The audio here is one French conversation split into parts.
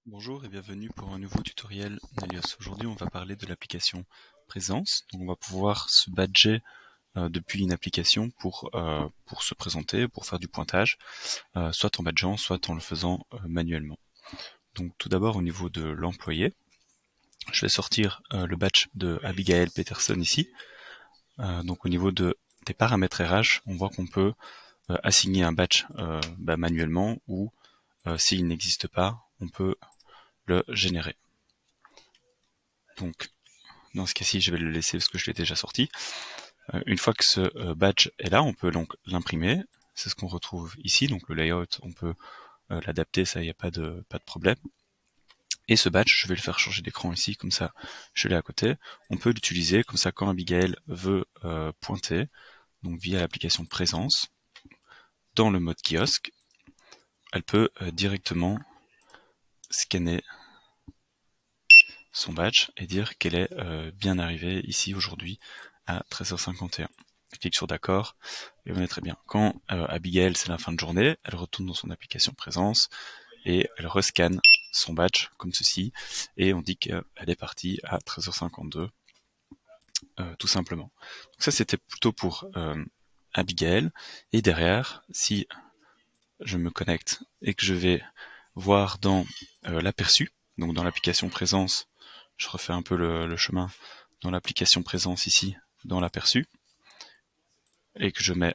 Bonjour et bienvenue pour un nouveau tutoriel Nalios. Aujourd'hui, on va parler de l'application Présence. Donc, on va pouvoir se badger depuis une application pour se présenter, pour faire du pointage, soit en badgeant, soit en le faisant manuellement. Donc, tout d'abord, au niveau de l'employé, je vais sortir le badge de Abigail Peterson ici. Donc, au niveau des paramètres RH, on voit qu'on peut assigner un badge manuellement ou s'il n'existe pas, on peut le générer. Donc, dans ce cas-ci, je vais le laisser parce que je l'ai déjà sorti. Une fois que ce badge est là, on peut donc l'imprimer. C'est ce qu'on retrouve ici. Donc le layout, on peut l'adapter, ça, il n'y a pas de problème. Et ce badge, je vais le faire changer d'écran ici, comme ça, je l'ai à côté. On peut l'utiliser, comme ça, quand Abigail veut pointer, donc via l'application Présence, dans le mode kiosque, elle peut directement scanner son badge et dire qu'elle est bien arrivée ici aujourd'hui à 13h51. Je clique sur d'accord et on est très bien. Quand Abigail, c'est la fin de journée, elle retourne dans son application Présence et elle rescanne son badge comme ceci et on dit qu'elle est partie à 13h52 tout simplement. Donc ça c'était plutôt pour Abigail, et derrière, si je me connecte et que je vais voir dans l'aperçu, donc dans l'application Présence, je refais un peu le chemin dans l'application Présence ici, dans l'aperçu, et que je mets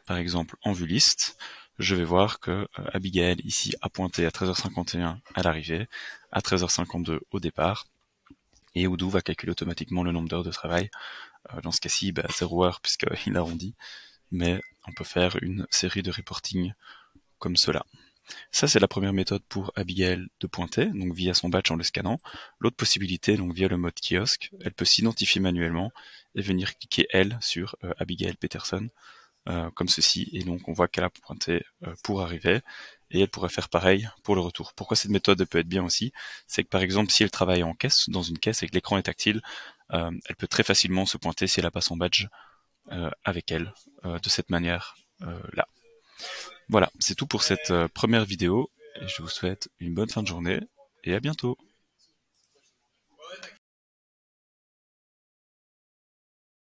par exemple en vue liste, je vais voir que Abigail ici a pointé à 13h51 à l'arrivée, à 13h52 au départ, et Odoo va calculer automatiquement le nombre d'heures de travail. Dans ce cas-ci, 0 heure puisqu'il arrondit, mais on peut faire une série de reporting comme cela. Ça, c'est la première méthode pour Abigail de pointer, donc via son badge en le scannant. L'autre possibilité, donc via le mode kiosque, elle peut s'identifier manuellement et venir cliquer, elle, sur Abigail Peterson, comme ceci, et donc on voit qu'elle a pointé pour arriver, et elle pourrait faire pareil pour le retour. Pourquoi cette méthode peut être bien aussi? C'est que par exemple, si elle travaille en caisse, dans une caisse et que l'écran est tactile, elle peut très facilement se pointer si elle n'a pas son badge avec elle, de cette manière-là. Voilà, c'est tout pour cette première vidéo, et je vous souhaite une bonne fin de journée, et à bientôt.